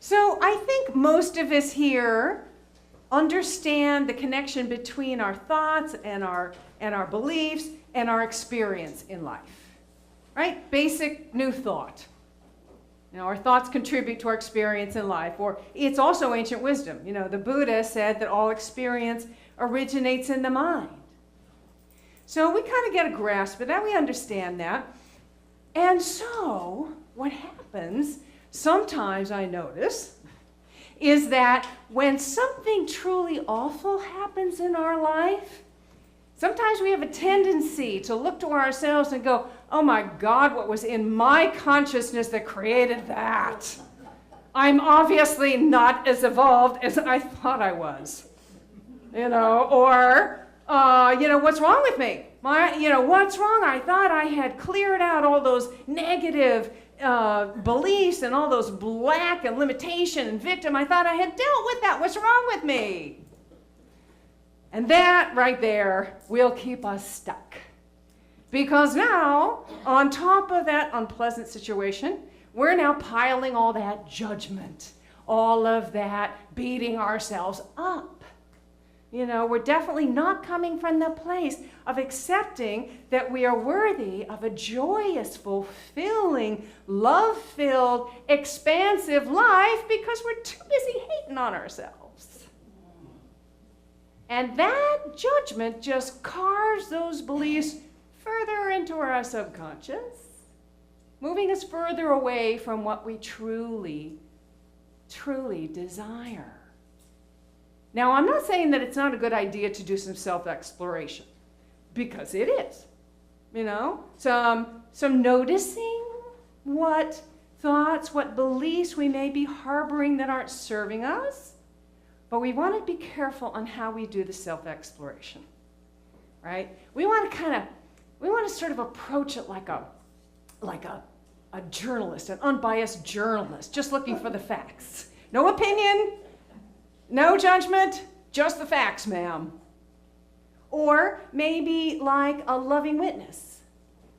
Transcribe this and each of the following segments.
So I think most of us here understand the connection between our thoughts and our beliefs and our experience in life, right? Basic new thought. Our thoughts contribute to our experience in life, or it's also ancient wisdom. The Buddha said that all experience originates in the mind. So we kind of get a grasp of that, we understand that. And so what happens, sometimes I notice, is that when something truly awful happens in our life, sometimes we have a tendency to look to ourselves and go, oh my God, what was in my consciousness that created that? I'm obviously not as evolved as I thought I was. Or, what's wrong with me? What's wrong? I thought I had cleared out all those negative beliefs and all those black and limitation and victim. I thought I had dealt with that. What's wrong with me? And that right there will keep us stuck. Because now, on top of that unpleasant situation, we're now piling all that judgment, all of that beating ourselves up. We're definitely not coming from the place of accepting that we are worthy of a joyous, fulfilling, love-filled, expansive life because we're too busy hating on ourselves. And that judgment just carves those beliefs further into our subconscious, moving us further away from what we truly, truly desire. Now, I'm not saying that it's not a good idea to do some self-exploration, because it is. Some noticing what thoughts, what beliefs we may be harboring that aren't serving us, but we want to be careful on how we do the self-exploration, right? We want to sort of approach it like a journalist, an unbiased journalist, just looking for the facts. No opinion. No judgment, just the facts, ma'am. Or maybe like a loving witness,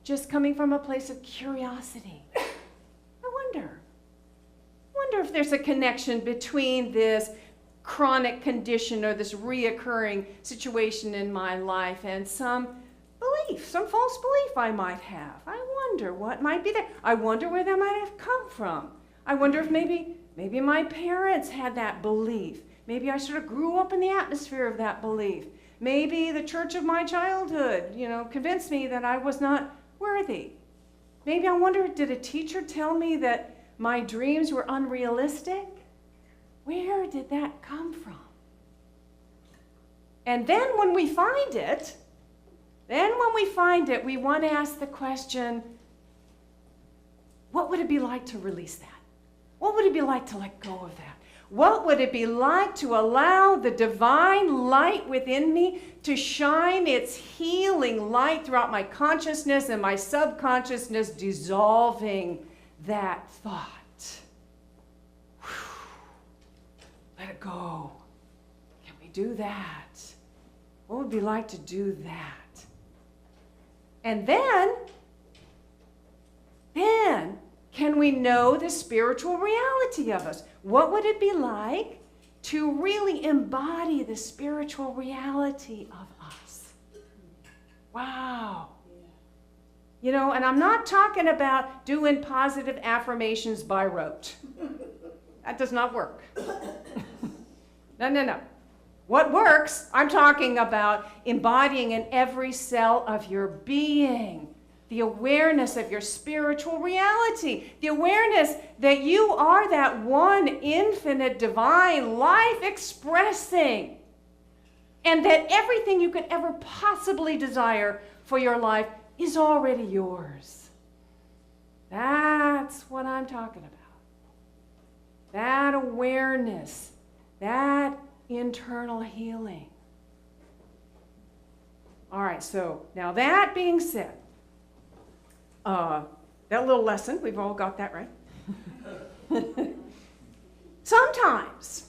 just coming from a place of curiosity. I wonder if there's a connection between this chronic condition or this reoccurring situation in my life and some belief, some false belief I might have. I wonder what might be there. I wonder where that might have come from. I wonder if maybe my parents had that belief. Maybe I sort of grew up in the atmosphere of that belief. Maybe the church of my childhood, convinced me that I was not worthy. Maybe I wonder, did a teacher tell me that my dreams were unrealistic? Where did that come from? And then when we find it, we want to ask the question, what would it be like to release that? What would it be like to let go of that? What would it be like to allow the divine light within me to shine its healing light throughout my consciousness and my subconsciousness, dissolving that thought? Let it go. Can we do that? What would it be like to do that? And then can we know the spiritual reality of us? What would it be like to really embody the spiritual reality of us? Wow. And I'm not talking about doing positive affirmations by rote. That does not work. No. What works, I'm talking about embodying in every cell of your being the awareness of your spiritual reality, the awareness that you are that one infinite divine life expressing, and that everything you could ever possibly desire for your life is already yours. That's what I'm talking about. That awareness, that internal healing. All right, so now that being said, that little lesson, we've all got that right. Sometimes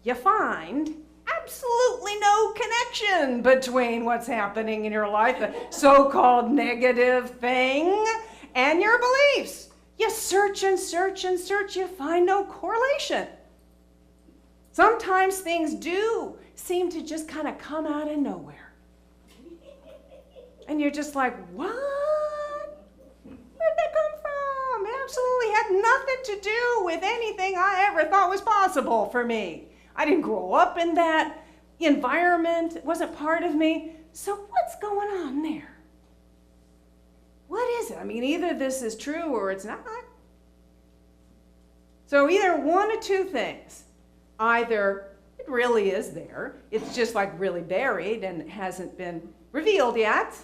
you find absolutely no connection between what's happening in your life, the so-called negative thing, and your beliefs. You search and search and search, you find no correlation. Sometimes things do seem to just kind of come out of nowhere. And you're just like, what? Where'd that come from? It absolutely had nothing to do with anything I ever thought was possible for me. I didn't grow up in that environment. It wasn't part of me. So what's going on there? What is it? I mean, either this is true or it's not. So either one of two things. Either it really is there, it's just like really buried and hasn't been revealed yet.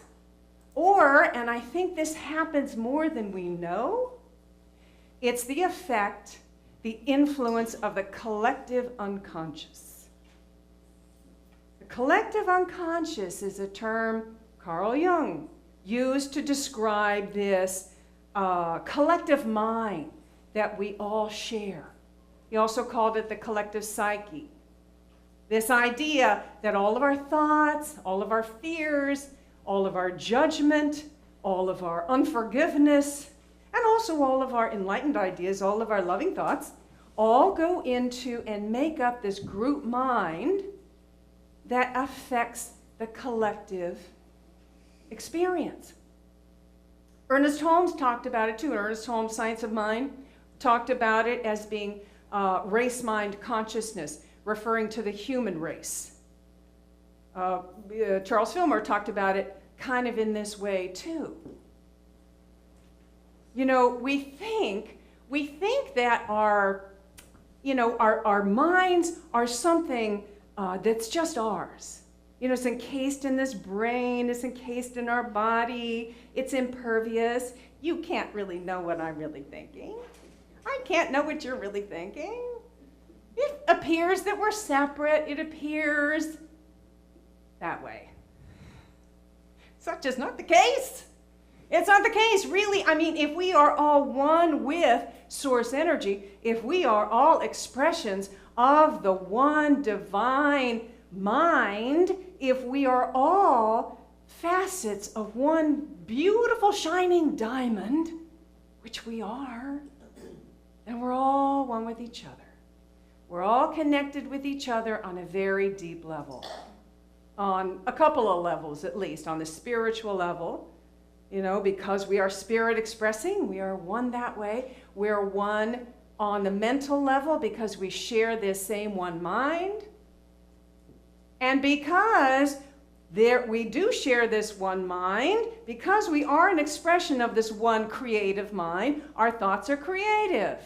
Or, and I think this happens more than we know, it's the effect, the influence of the collective unconscious. The collective unconscious is a term Carl Jung used to describe this collective mind that we all share. He also called it the collective psyche. This idea that all of our thoughts, all of our fears, all of our judgment, all of our unforgiveness, and also all of our enlightened ideas, all of our loving thoughts, all go into and make up this group mind that affects the collective experience. Ernest Holmes talked about it too. Ernest Holmes' Science of Mind talked about it as being race mind consciousness, referring to the human race. Charles Fillmore talked about it kind of in this way too. You know, we think that our minds are something that's just ours. You know, it's encased in this brain, it's encased in our body, it's impervious. You can't really know what I'm really thinking. I can't know what you're really thinking. It appears that we're separate. It appears that way. Such is not the case. It's not the case, really. I mean, if we are all one with source energy, if we are all expressions of the one divine mind, if we are all facets of one beautiful shining diamond, which we are, and we're all one with each other. We're all connected with each other on a very deep level, on a couple of levels at least. On the spiritual level, you know, because we are spirit expressing, we are one that way. We're one on the mental level because we share this same one mind. And because we do share this one mind, because we are an expression of this one creative mind, our thoughts are creative.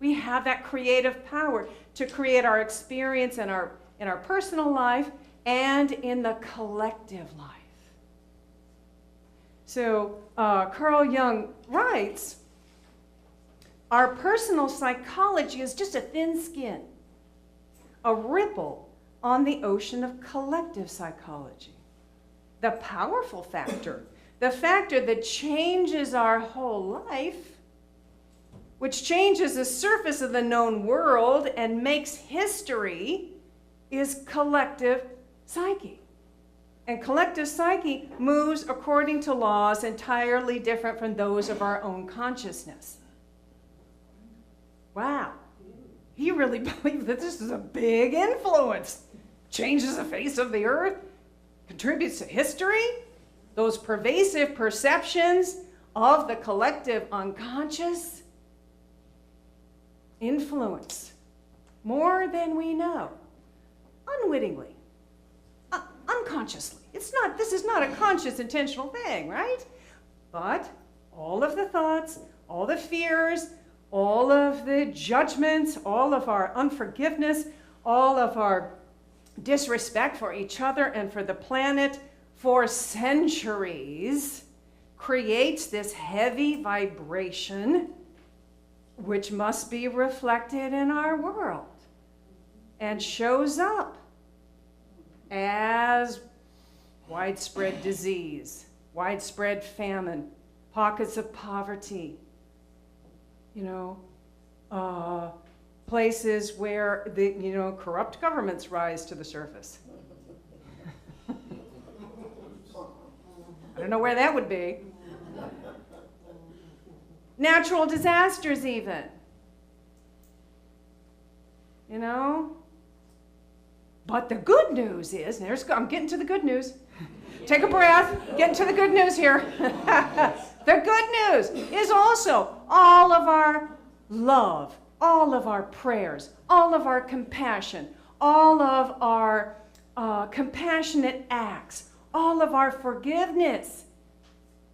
We have that creative power to create our experience in our personal life and in the collective life. So Carl Jung writes, our personal psychology is just a thin skin, a ripple on the ocean of collective psychology. The powerful factor, the factor that changes our whole life, which changes the surface of the known world and makes history, is collective psyche. And collective psyche moves according to laws entirely different from those of our own consciousness. Wow. He really believes that this is a big influence. Changes the face of the earth, contributes to history, those pervasive perceptions of the collective unconscious influence more than we know, unwittingly, unconsciously. This is not a conscious, intentional thing, right? But all of the thoughts, all the fears, all of the judgments, all of our unforgiveness, all of our disrespect for each other and for the planet for centuries creates this heavy vibration which must be reflected in our world and shows up as widespread disease, widespread famine, pockets of poverty, places where corrupt governments rise to the surface. I don't know where that would be. natural disasters even. You know? But the good news is, I'm getting to the good news. Take a breath, getting to the good news here. The good news is also all of our love, all of our prayers, all of our compassion, all of our compassionate acts, all of our forgiveness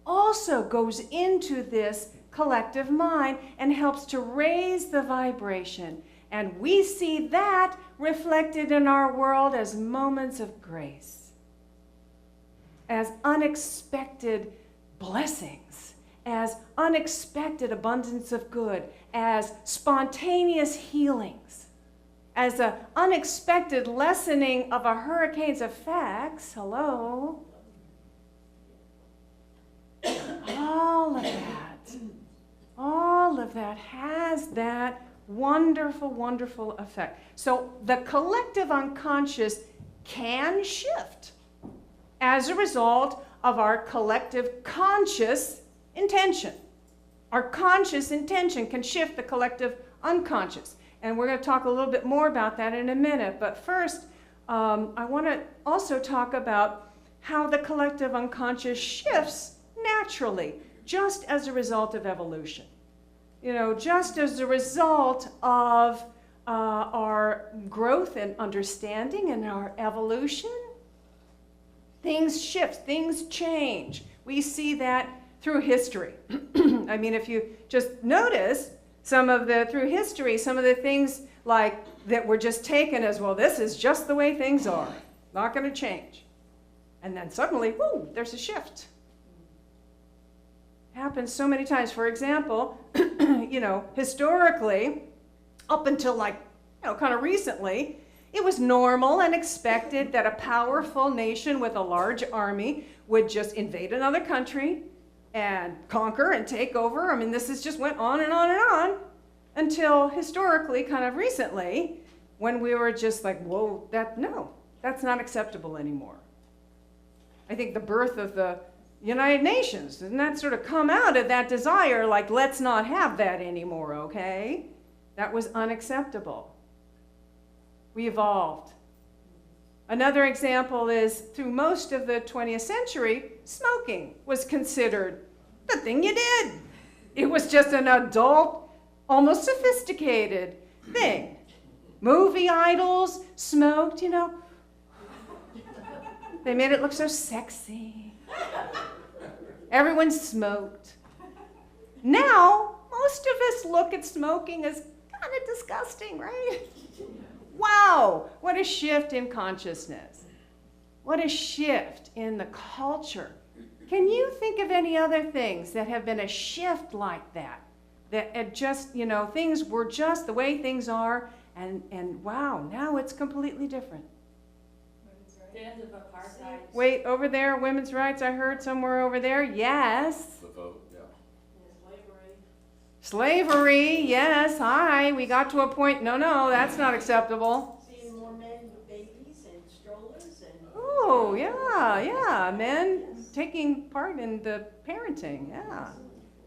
also goes into this collective mind and helps to raise the vibration. And we see that reflected in our world as moments of grace, as unexpected blessings, as unexpected abundance of good, as spontaneous healings, as an unexpected lessening of a hurricane's effects. Hello? All of that has that wonderful, wonderful effect. So the collective unconscious can shift as a result of our collective conscious intention. Our conscious intention can shift the collective unconscious. And we're going to talk a little bit more about that in a minute. But first, I want to also talk about how the collective unconscious shifts naturally, just as a result of evolution. You know, just as a result of our growth and understanding and our evolution, things shift, things change. We see that through history. I mean, if you just notice through history, some of the things like that were just taken as, well, this is just the way things are, not going to change. And then suddenly, whoo, there's a shift. Happens so many times. For example, you know, historically, up until kind of recently, it was normal and expected that a powerful nation with a large army would just invade another country and conquer and take over. I mean, just went on and on and on until historically, kind of recently, when we were just like, whoa, that's not acceptable anymore. I think the birth of the United Nations, didn't that sort of come out of that desire, like, let's not have that anymore, okay? That was unacceptable. We evolved. Another example is, through most of the 20th century, smoking was considered the thing you did. It was just an adult, almost sophisticated thing. Movie idols smoked, you know. They made it look so sexy. Everyone smoked. Now, most of us look at smoking as kind of disgusting, right? Wow, what a shift in consciousness. What a shift in the culture. Can you think of any other things that have been a shift like that? That it just, you know, things were just the way things are, and wow, now it's completely different. The end of apartheid. Wait, over there, women's rights, I heard somewhere over there. Yes. The vote, yeah. Slavery, yes. Hi, we got to a point, no, that's not acceptable. Seeing more men with babies and strollers and... Oh, yeah, men taking part in the parenting, yeah.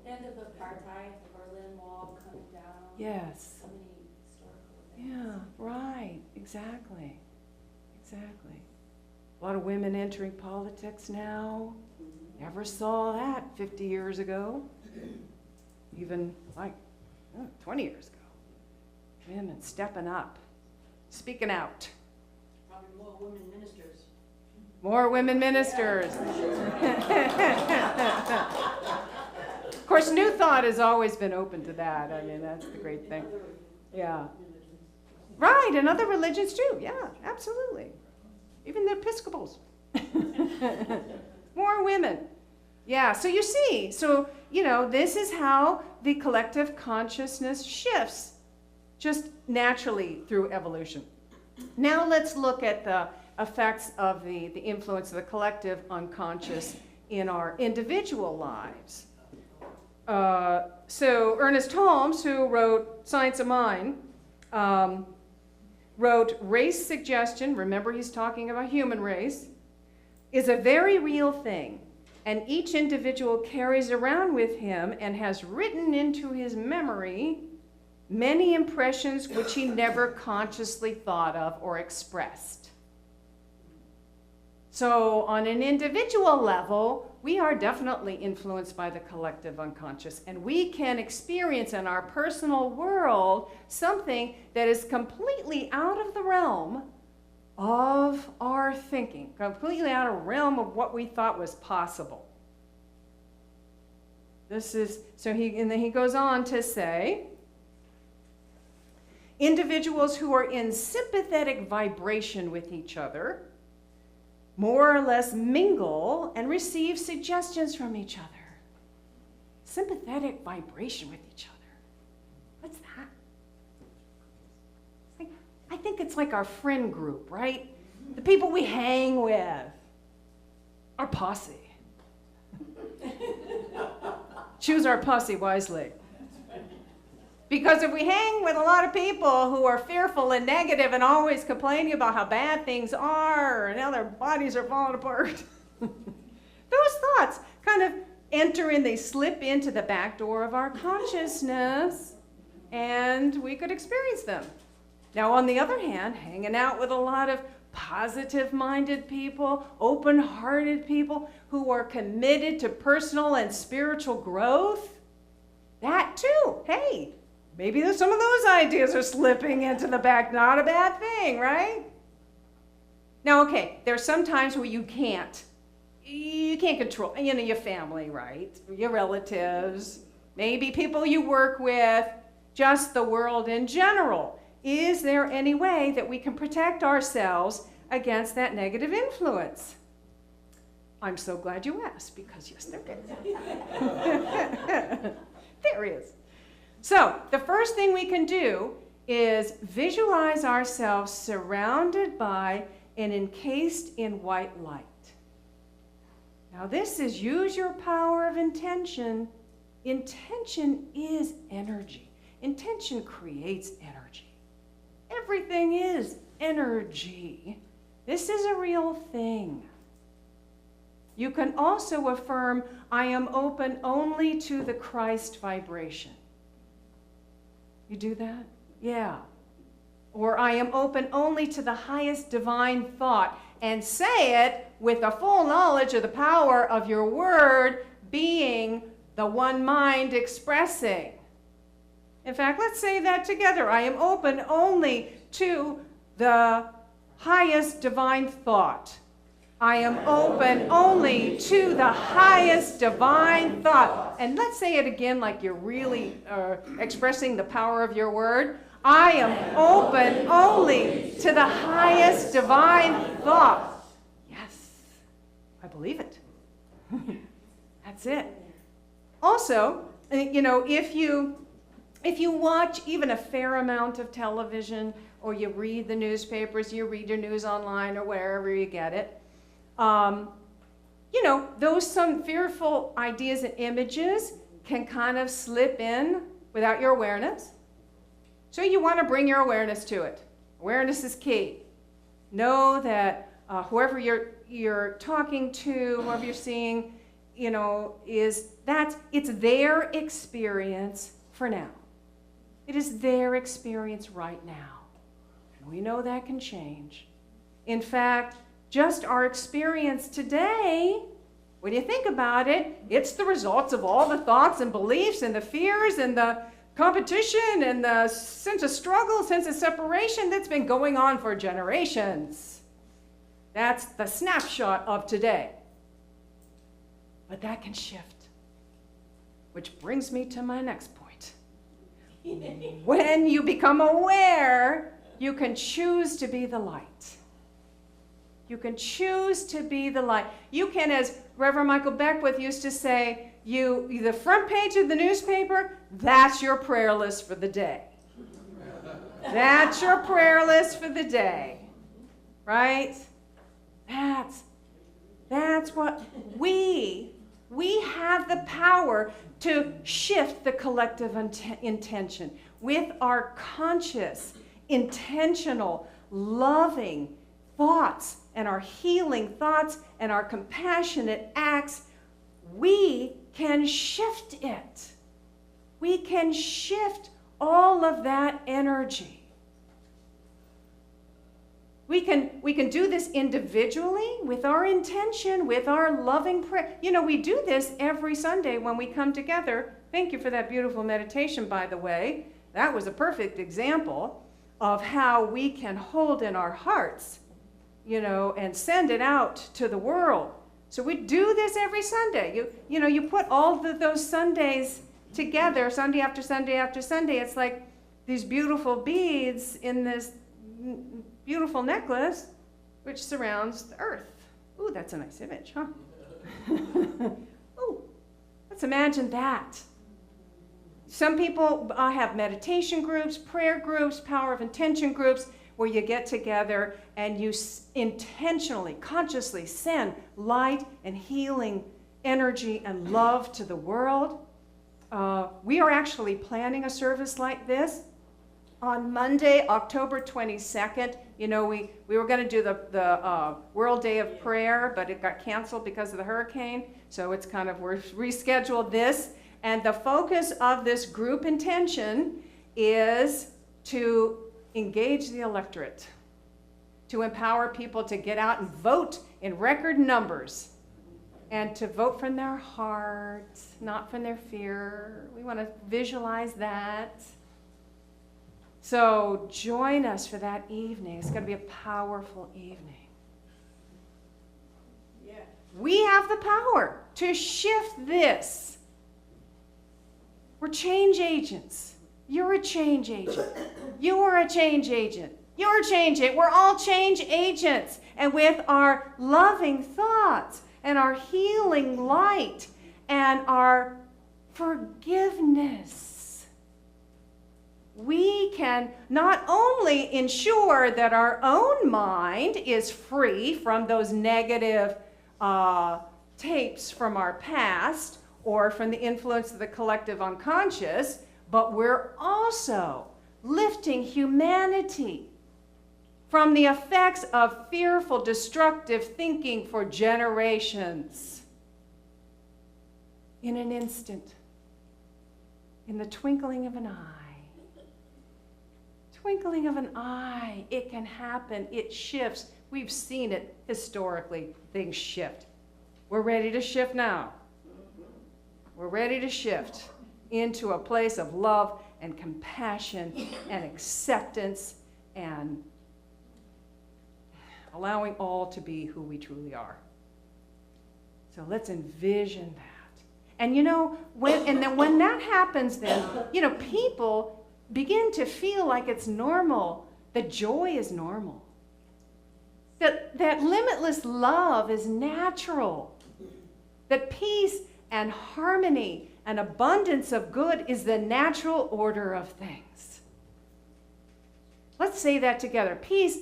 End of apartheid, the Berlin Wall coming down. Yes. So many historical events. Yeah, right, exactly. A lot of women entering politics now. Never saw that 50 years ago. Even 20 years ago. Women stepping up, speaking out. Probably more women ministers. More women ministers. Of course, New Thought has always been open to that. I mean, that's the great thing. Yeah. Right, and other religions too. Yeah, absolutely. Even the Episcopals. More women. Yeah, so you see, this is how the collective consciousness shifts, just naturally through evolution. Now let's look at the effects of the influence of the collective unconscious in our individual lives. So Ernest Holmes, who wrote Science of Mind, wrote, race suggestion, remember he's talking about human race, is a very real thing. And each individual carries around with him and has written into his memory many impressions which he never consciously thought of or expressed. So on an individual level, we are definitely influenced by the collective unconscious, and we can experience in our personal world something that is completely out of the realm of our thinking, completely out of the realm of what we thought was possible. And then he goes on to say, individuals who are in sympathetic vibration with each other more or less mingle and receive suggestions from each other. Sympathetic vibration with each other. What's that? I think it's like our friend group, right? The people we hang with. Our posse. Choose our posse wisely. Because if we hang with a lot of people who are fearful and negative and always complaining about how bad things are and how their bodies are falling apart, those thoughts kind of they slip into the back door of our consciousness, and we could experience them. Now, on the other hand, hanging out with a lot of positive-minded people, open-hearted people who are committed to personal and spiritual growth, that too, hey, maybe some of those ideas are slipping into the back. Not a bad thing, right? Now, okay, there's some times where you can't control, your family, right? Your relatives, maybe people you work with, just the world in general. Is there any way that we can protect ourselves against that negative influence? I'm so glad you asked, because yes, there is. There is. So the first thing we can do is visualize ourselves surrounded by and encased in white light. Now this is use your power of intention. Intention is energy. Intention creates energy. Everything is energy. This is a real thing. You can also affirm, I am open only to the Christ vibration. You do that? Yeah. Or I am open only to the highest divine thought. And say it with a full knowledge of the power of your word being the one mind expressing. In fact, let's say that together. I am open only to the highest divine thought. I am open only to the highest divine thought. And let's say it again like you're really expressing the power of your word. I am open only to the highest divine thought. Yes, I believe it. That's it. Also, if you watch even a fair amount of television, or you read the newspapers, you read your news online or wherever you get it, those some fearful ideas and images can kind of slip in without your awareness. So you want to bring your awareness to it. Awareness is key. Know that whoever you're talking to, whoever you're seeing, it's their experience for now. It is their experience right now. And we know that can change. In fact, just our experience today, when you think about it, it's the results of all the thoughts and beliefs and the fears and the competition and the sense of struggle, sense of separation that's been going on for generations. That's the snapshot of today. But that can shift. Which brings me to my next point. When you become aware, you can choose to be the light. You can choose to be the light. You can, as Reverend Michael Beckwith used to say, the front page of the newspaper, that's your prayer list for the day. That's your prayer list for the day. Right? That's what we have the power to shift the collective intention with our conscious, intentional, loving thoughts and our healing thoughts and our compassionate acts. we can shift it. We can shift all of that energy. We can do this individually with our intention, with our loving prayer. You know, we do this every Sunday when we come together. Thank you for that beautiful meditation, by the way. That was a perfect example of how we can hold in our hearts, you know, and send it out to the world. So we do this every Sunday. You put all those Sundays together, Sunday after Sunday after Sunday. It's like these beautiful beads in this beautiful necklace which surrounds the earth. Ooh, that's a nice image, huh? Ooh, let's imagine that. Some people have meditation groups, prayer groups, power of intention groups, where you get together and you intentionally, consciously send light and healing energy and love to the world. We are actually planning a service like this on Monday, October 22nd. You know, we were going to do the World Day of Prayer, but it got canceled because of the hurricane. So it's kind of, we're rescheduled this. And the focus of this group intention is to engage the electorate, to empower people to get out and vote in record numbers, and to vote from their heart, not from their fear. We want to visualize that. So join us for that evening. It's going to be a powerful evening. Yeah. We have the power to shift this. We're change agents. You're a change agent. You are a change agent. You're a change agent. We're all change agents. And with our loving thoughts and our healing light and our forgiveness, we can not only ensure that our own mind is free from those negative tapes from our past or from the influence of the collective unconscious, but we're also lifting humanity from the effects of fearful, destructive thinking for generations. In an instant, in the twinkling of an eye. Twinkling of an eye, it can happen, it shifts. We've seen it historically, things shift. We're ready to shift now. We're ready to shift into a place of love and compassion and acceptance and allowing all to be who we truly are. So let's envision that. And you know, when that happens, then, you know, people begin to feel like it's normal, that joy is normal, that limitless love is natural, that peace and harmony and abundance of good is the natural order of things. Let's say that together. Peace,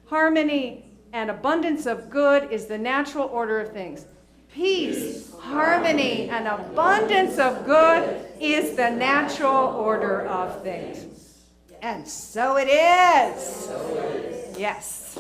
harmony, and abundance of good is the natural order of things. Peace, harmony, and abundance of good is the natural order of things. And so it is. Yes.